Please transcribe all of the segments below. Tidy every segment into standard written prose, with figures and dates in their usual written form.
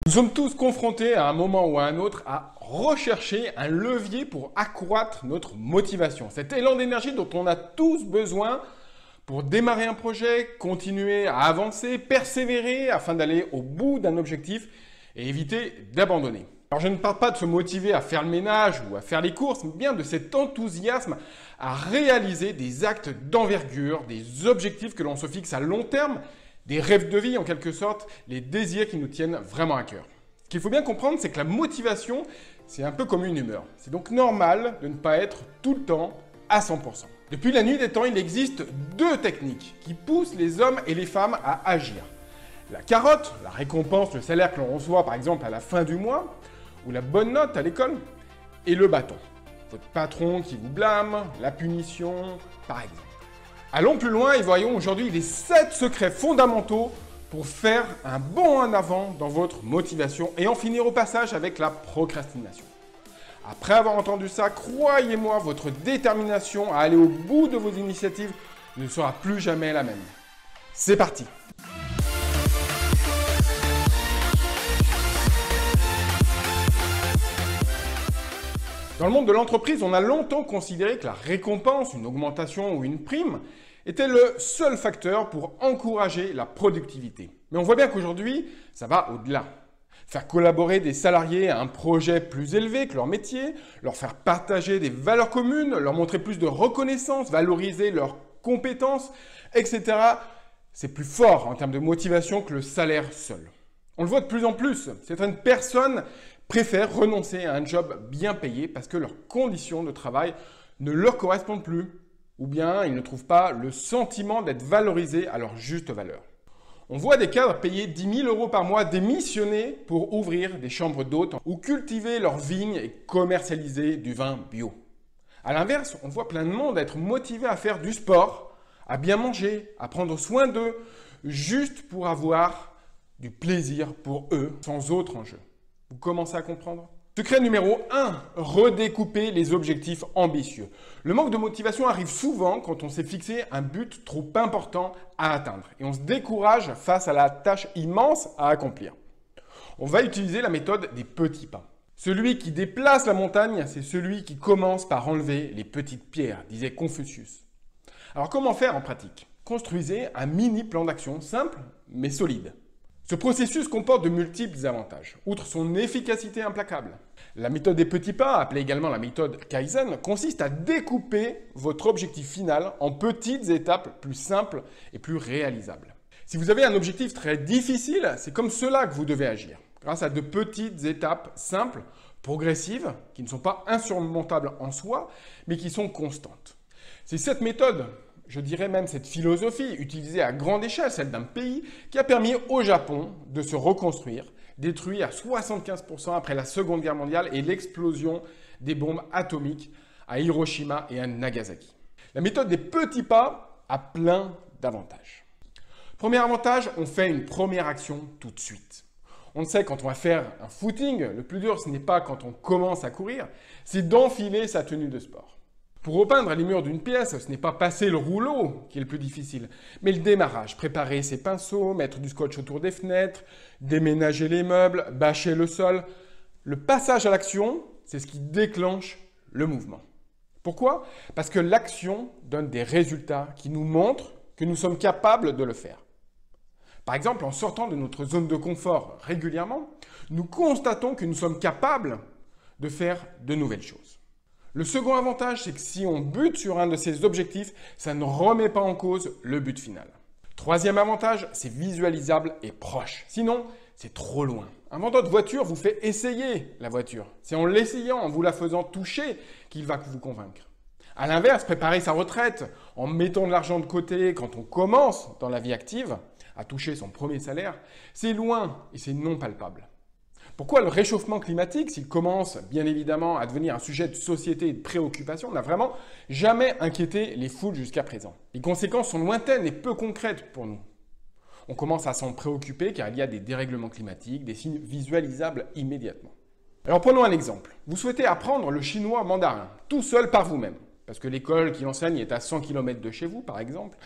Nous sommes tous confrontés à un moment ou à un autre à rechercher un levier pour accroître notre motivation. Cet élan d'énergie dont on a tous besoin pour démarrer un projet, continuer à avancer, persévérer afin d'aller au bout d'un objectif et éviter d'abandonner. Alors je ne parle pas de se motiver à faire le ménage ou à faire les courses, mais bien de cet enthousiasme à réaliser des actes d'envergure, des objectifs que l'on se fixe à long terme, des rêves de vie en quelque sorte, les désirs qui nous tiennent vraiment à cœur. Ce qu'il faut bien comprendre, c'est que la motivation, c'est un peu comme une humeur. C'est donc normal de ne pas être tout le temps à 100%. Depuis la nuit des temps, il existe deux techniques qui poussent les hommes et les femmes à agir. La carotte, la récompense, le salaire que l'on reçoit par exemple à la fin du mois, ou la bonne note à l'école, et le bâton. Votre patron qui vous blâme, la punition, par exemple. Allons plus loin et voyons aujourd'hui les 7 secrets fondamentaux pour faire un bond en avant dans votre motivation et en finir au passage avec la procrastination. Après avoir entendu ça, croyez-moi, votre détermination à aller au bout de vos initiatives ne sera plus jamais la même. C'est parti! Dans le monde de l'entreprise, on a longtemps considéré que la récompense, une augmentation ou une prime, était le seul facteur pour encourager la productivité. Mais on voit bien qu'aujourd'hui, ça va au-delà. Faire collaborer des salariés à un projet plus élevé que leur métier, leur faire partager des valeurs communes, leur montrer plus de reconnaissance, valoriser leurs compétences, etc. C'est plus fort en termes de motivation que le salaire seul. On le voit de plus en plus. Certaines personnes préfèrent renoncer à un job bien payé parce que leurs conditions de travail ne leur correspondent plus, ou bien ils ne trouvent pas le sentiment d'être valorisés à leur juste valeur. On voit des cadres payer 10 000 € par mois démissionner pour ouvrir des chambres d'hôtes ou cultiver leurs vignes et commercialiser du vin bio. A l'inverse, on voit plein de monde être motivé à faire du sport, à bien manger, à prendre soin d'eux, juste pour avoir du plaisir pour eux, sans autre enjeu. Vous commencez à comprendre? Secret numéro 1, redécouper les objectifs ambitieux. Le manque de motivation arrive souvent quand on s'est fixé un but trop important à atteindre et on se décourage face à la tâche immense à accomplir. On va utiliser la méthode des petits pas. Celui qui déplace la montagne, c'est celui qui commence par enlever les petites pierres, disait Confucius. Alors comment faire en pratique? Construisez un mini plan d'action simple mais solide. Ce processus comporte de multiples avantages, outre son efficacité implacable. La méthode des petits pas, appelée également la méthode Kaizen, consiste à découper votre objectif final en petites étapes plus simples et plus réalisables. Si vous avez un objectif très difficile, c'est comme cela que vous devez agir, grâce à de petites étapes simples, progressives, qui ne sont pas insurmontables en soi, mais qui sont constantes. C'est cette méthode, je dirais même cette philosophie utilisée à grande échelle, celle d'un pays, qui a permis au Japon de se reconstruire, détruit à 75% après la Seconde Guerre mondiale et l'explosion des bombes atomiques à Hiroshima et à Nagasaki. La méthode des petits pas a plein d'avantages. Premier avantage, on fait une première action tout de suite. On le sait, quand on va faire un footing, le plus dur, ce n'est pas quand on commence à courir, c'est d'enfiler sa tenue de sport. Pour repeindre les murs d'une pièce, ce n'est pas passer le rouleau qui est le plus difficile, mais le démarrage, préparer ses pinceaux, mettre du scotch autour des fenêtres, déménager les meubles, bâcher le sol. Le passage à l'action, c'est ce qui déclenche le mouvement. Pourquoi? Parce que l'action donne des résultats qui nous montrent que nous sommes capables de le faire. Par exemple, en sortant de notre zone de confort régulièrement, nous constatons que nous sommes capables de faire de nouvelles choses. Le second avantage, c'est que si on bute sur un de ces objectifs, ça ne remet pas en cause le but final. Troisième avantage, c'est visualisable et proche. Sinon, c'est trop loin. Un vendeur de voiture vous fait essayer la voiture. C'est en l'essayant, en vous la faisant toucher, qu'il va vous convaincre. A l'inverse, préparer sa retraite en mettant de l'argent de côté quand on commence dans la vie active, à toucher son premier salaire, c'est loin et c'est non palpable. Pourquoi le réchauffement climatique, s'il commence bien évidemment à devenir un sujet de société et de préoccupation, n'a vraiment jamais inquiété les foules jusqu'à présent? Les conséquences sont lointaines et peu concrètes pour nous. On commence à s'en préoccuper car il y a des dérèglements climatiques, des signes visualisables immédiatement. Alors prenons un exemple. Vous souhaitez apprendre le chinois mandarin, tout seul par vous-même, parce que l'école qui l'enseigne est à 100 km de chez vous par exemple.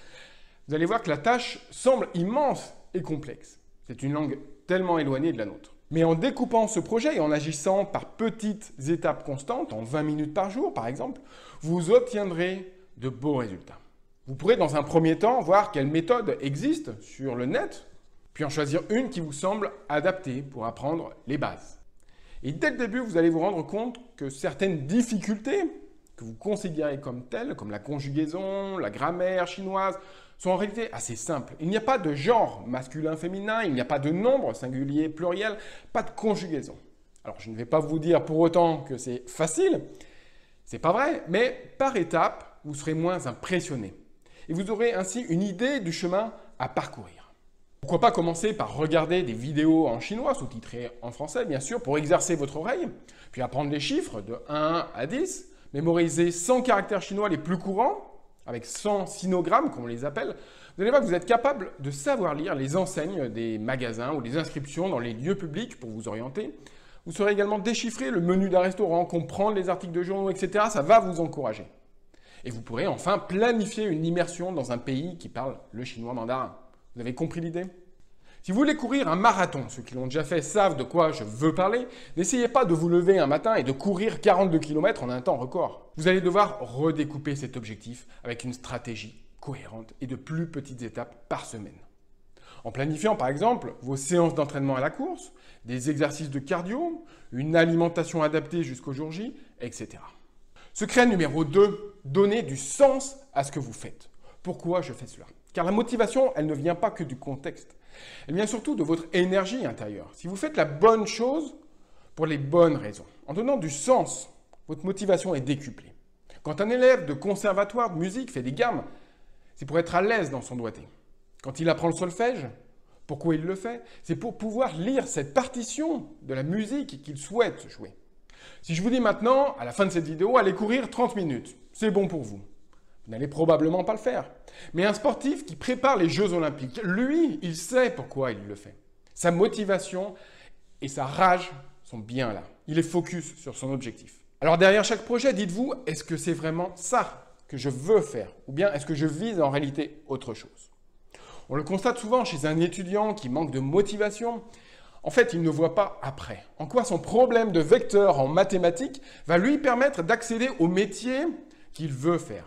Vous allez voir que la tâche semble immense et complexe. C'est une langue tellement éloignée de la nôtre. Mais en découpant ce projet et en agissant par petites étapes constantes, en 20 minutes par jour par exemple, vous obtiendrez de beaux résultats. Vous pourrez dans un premier temps voir quelles méthodes existent sur le net, puis en choisir une qui vous semble adaptée pour apprendre les bases. Et dès le début, vous allez vous rendre compte que certaines difficultés que vous considérez comme telles, comme la conjugaison, la grammaire chinoise, sont en réalité assez simples. Il n'y a pas de genre masculin-féminin, il n'y a pas de nombre singulier, pluriel, pas de conjugaison. Alors je ne vais pas vous dire pour autant que c'est facile, c'est pas vrai, mais par étapes, vous serez moins impressionné. Et vous aurez ainsi une idée du chemin à parcourir. Pourquoi pas commencer par regarder des vidéos en chinois, sous-titrées en français bien sûr, pour exercer votre oreille, puis apprendre les chiffres de 1 à 10, mémoriser 100 caractères chinois les plus courants, avec 100 sinogrammes, comme on les appelle, vous allez voir que vous êtes capable de savoir lire les enseignes des magasins ou les inscriptions dans les lieux publics pour vous orienter. Vous saurez également déchiffrer le menu d'un restaurant, comprendre les articles de journaux, etc. Ça va vous encourager. Et vous pourrez enfin planifier une immersion dans un pays qui parle le chinois mandarin. Vous avez compris l'idée ? Si vous voulez courir un marathon, ceux qui l'ont déjà fait savent de quoi je veux parler, n'essayez pas de vous lever un matin et de courir 42 km en un temps record. Vous allez devoir redécouper cet objectif avec une stratégie cohérente et de plus petites étapes par semaine. En planifiant par exemple vos séances d'entraînement à la course, des exercices de cardio, une alimentation adaptée jusqu'au jour J, etc. Secret numéro 2, donnez du sens à ce que vous faites. Pourquoi je fais cela ? Car la motivation, elle ne vient pas que du contexte. Elle vient surtout de votre énergie intérieure. Si vous faites la bonne chose pour les bonnes raisons, en donnant du sens, votre motivation est décuplée. Quand un élève de conservatoire de musique fait des gammes, c'est pour être à l'aise dans son doigté. Quand il apprend le solfège, pourquoi il le fait? C'est pour pouvoir lire cette partition de la musique qu'il souhaite jouer. Si je vous dis maintenant, à la fin de cette vidéo, allez courir 30 minutes, c'est bon pour vous. Vous n'allez probablement pas le faire. Mais un sportif qui prépare les Jeux Olympiques, lui, il sait pourquoi il le fait. Sa motivation et sa rage sont bien là. Il est focus sur son objectif. Alors derrière chaque projet, dites-vous, est-ce que c'est vraiment ça que je veux faire? Ou bien est-ce que je vise en réalité autre chose? On le constate souvent chez un étudiant qui manque de motivation. En fait, il ne voit pas après. En quoi son problème de vecteur en mathématiques va lui permettre d'accéder au métier qu'il veut faire.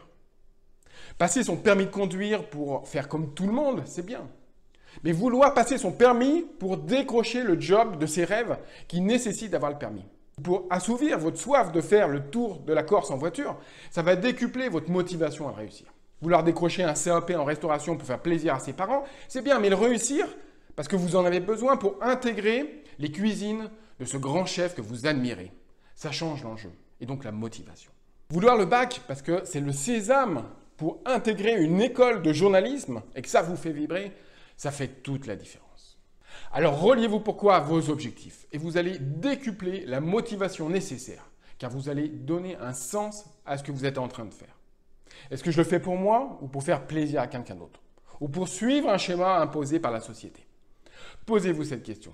Passer son permis de conduire pour faire comme tout le monde, c'est bien. Mais vouloir passer son permis pour décrocher le job de ses rêves qui nécessite d'avoir le permis. Pour assouvir votre soif de faire le tour de la Corse en voiture, ça va décupler votre motivation à réussir. Vouloir décrocher un CAP en restauration pour faire plaisir à ses parents, c'est bien, mais le réussir parce que vous en avez besoin pour intégrer les cuisines de ce grand chef que vous admirez. Ça change l'enjeu et donc la motivation. Vouloir le bac parce que c'est le sésame pour intégrer une école de journalisme et que ça vous fait vibrer, ça fait toute la différence. Alors reliez-vous pourquoi à vos objectifs et vous allez décupler la motivation nécessaire car vous allez donner un sens à ce que vous êtes en train de faire. Est-ce que je le fais pour moi ou pour faire plaisir à quelqu'un d'autre? Ou pour suivre un schéma imposé par la société? Posez-vous cette question.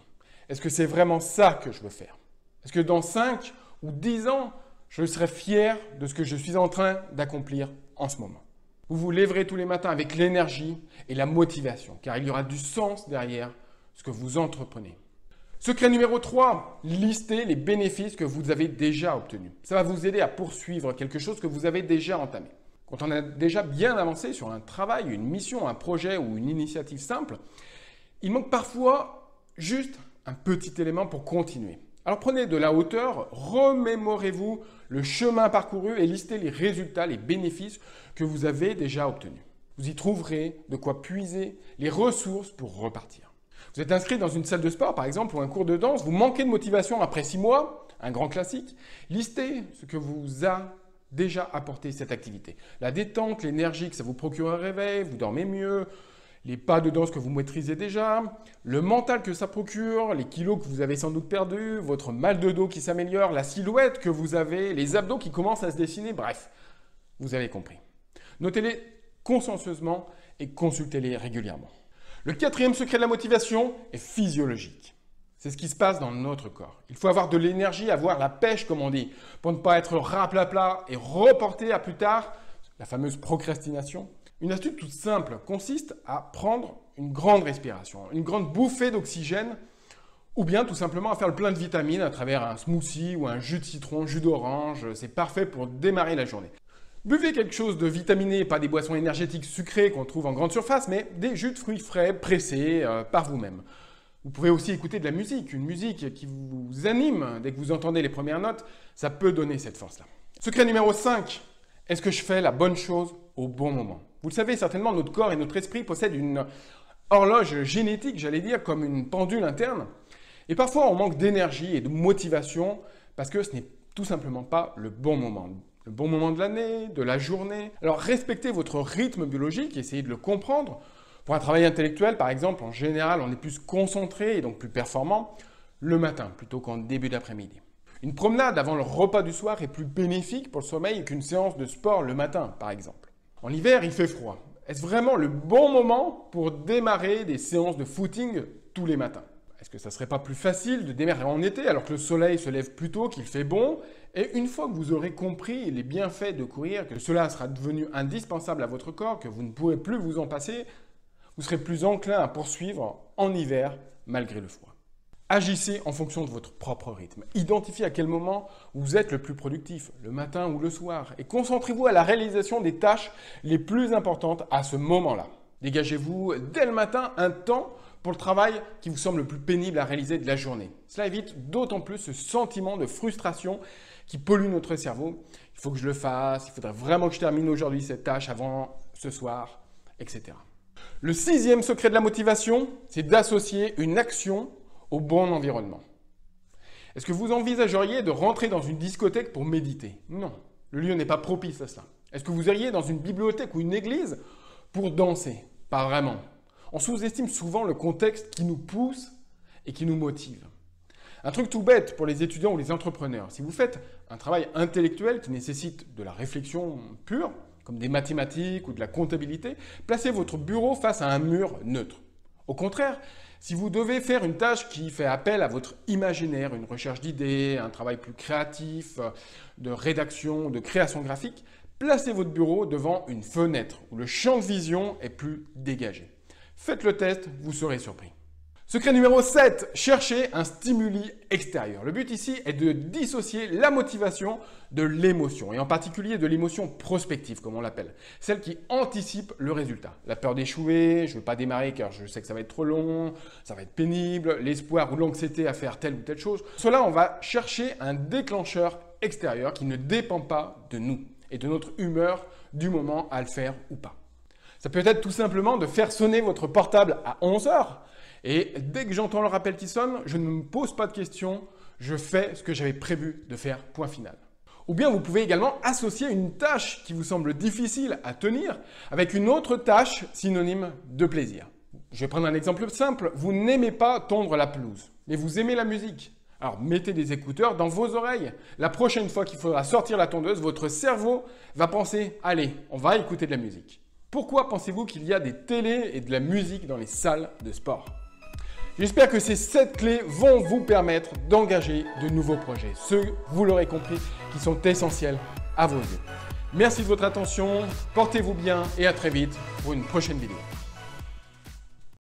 Est-ce que c'est vraiment ça que je veux faire? Est-ce que dans 5 ou 10 ans, je serai fier de ce que je suis en train d'accomplir en ce moment? Vous vous lèverez tous les matins avec l'énergie et la motivation, car il y aura du sens derrière ce que vous entreprenez. Secret numéro 3, listez les bénéfices que vous avez déjà obtenus. Ça va vous aider à poursuivre quelque chose que vous avez déjà entamé. Quand on a déjà bien avancé sur un travail, une mission, un projet ou une initiative simple, il manque parfois juste un petit élément pour continuer. Alors prenez de la hauteur, remémorez-vous le chemin parcouru et listez les résultats, les bénéfices que vous avez déjà obtenus. Vous y trouverez de quoi puiser les ressources pour repartir. Vous êtes inscrit dans une salle de sport par exemple ou un cours de danse, vous manquez de motivation après 6 mois, un grand classique, listez ce que vous a déjà apporté cette activité. La détente, l'énergie que ça vous procure un réveil, vous dormez mieux, les pas de danse que vous maîtrisez déjà, le mental que ça procure, les kilos que vous avez sans doute perdus, votre mal de dos qui s'améliore, la silhouette que vous avez, les abdos qui commencent à se dessiner, bref, vous avez compris. Notez-les consciencieusement et consultez-les régulièrement. Le 4e secret de la motivation est physiologique. C'est ce qui se passe dans notre corps. Il faut avoir de l'énergie, avoir la pêche comme on dit, pour ne pas être raplapla et reporter à plus tard, la fameuse procrastination. Une astuce toute simple consiste à prendre une grande respiration, une grande bouffée d'oxygène Ou bien tout simplement à faire le plein de vitamines à travers un smoothie ou un jus de citron, jus d'orange. C'est parfait pour démarrer la journée. Buvez quelque chose de vitaminé, pas des boissons énergétiques sucrées qu'on trouve en grande surface, mais des jus de fruits frais pressés par vous-même. Vous pouvez aussi écouter de la musique, une musique qui vous anime dès que vous entendez les premières notes, ça peut donner cette force-là. Secret numéro 5, est-ce que je fais la bonne chose au bon moment? Vous le savez certainement, notre corps et notre esprit possèdent une horloge génétique, j'allais dire, comme une pendule interne. Et parfois, on manque d'énergie et de motivation parce que ce n'est tout simplement pas le bon moment. Le bon moment de l'année, de la journée. Alors, respectez votre rythme biologique, essayez de le comprendre. Pour un travail intellectuel, par exemple, en général, on est plus concentré et donc plus performant le matin plutôt qu'en début d'après-midi. Une promenade avant le repas du soir est plus bénéfique pour le sommeil qu'une séance de sport le matin, par exemple. En hiver, il fait froid. Est-ce vraiment le bon moment pour démarrer des séances de footing tous les matins? Est-ce que ça ne serait pas plus facile de démarrer en été alors que le soleil se lève plus tôt, qu'il fait bon? Et une fois que vous aurez compris les bienfaits de courir, que cela sera devenu indispensable à votre corps, que vous ne pourrez plus vous en passer, vous serez plus enclin à poursuivre en hiver malgré le froid. Agissez en fonction de votre propre rythme. Identifiez à quel moment vous êtes le plus productif, le matin ou le soir, et concentrez-vous à la réalisation des tâches les plus importantes à ce moment-là. Dégagez-vous dès le matin un temps pour le travail qui vous semble le plus pénible à réaliser de la journée. Cela évite d'autant plus ce sentiment de frustration qui pollue notre cerveau. Il faut que je le fasse, il faudrait vraiment que je termine aujourd'hui cette tâche avant ce soir, etc. Le 6e secret de la motivation, c'est d'associer une action au bon environnement. Est-ce que vous envisageriez de rentrer dans une discothèque pour méditer? Non, le lieu n'est pas propice à cela. Est-ce que vous iriez dans une bibliothèque ou une église pour danser? Pas vraiment. On sous-estime souvent le contexte qui nous pousse et qui nous motive. Un truc tout bête pour les étudiants ou les entrepreneurs. Si vous faites un travail intellectuel qui nécessite de la réflexion pure, comme des mathématiques ou de la comptabilité, placez votre bureau face à un mur neutre. Au contraire, si vous devez faire une tâche qui fait appel à votre imaginaire, une recherche d'idées, un travail plus créatif, de rédaction, de création graphique, placez votre bureau devant une fenêtre où le champ de vision est plus dégagé. Faites le test, vous serez surpris. Secret numéro 7, cherchez un stimuli extérieur. Le but ici est de dissocier la motivation de l'émotion, et en particulier de l'émotion prospective, comme on l'appelle, celle qui anticipe le résultat. La peur d'échouer, je ne veux pas démarrer car je sais que ça va être trop long, ça va être pénible, l'espoir ou l'anxiété à faire telle ou telle chose. Cela, on va chercher un déclencheur extérieur qui ne dépend pas de nous et de notre humeur du moment à le faire ou pas. Ça peut être tout simplement de faire sonner votre portable à 11 h. Et dès que j'entends le rappel qui sonne, je ne me pose pas de questions, je fais ce que j'avais prévu de faire, point final. Ou bien vous pouvez également associer une tâche qui vous semble difficile à tenir avec une autre tâche synonyme de plaisir. Je vais prendre un exemple simple, vous n'aimez pas tondre la pelouse, mais vous aimez la musique. Alors mettez des écouteurs dans vos oreilles. La prochaine fois qu'il faudra sortir la tondeuse, votre cerveau va penser « Allez, on va écouter de la musique ». Pourquoi pensez-vous qu'il y a des télés et de la musique dans les salles de sport ? J'espère que ces 7 clés vont vous permettre d'engager de nouveaux projets, ceux, vous l'aurez compris, qui sont essentiels à vos yeux. Merci de votre attention, portez-vous bien et à très vite pour une prochaine vidéo.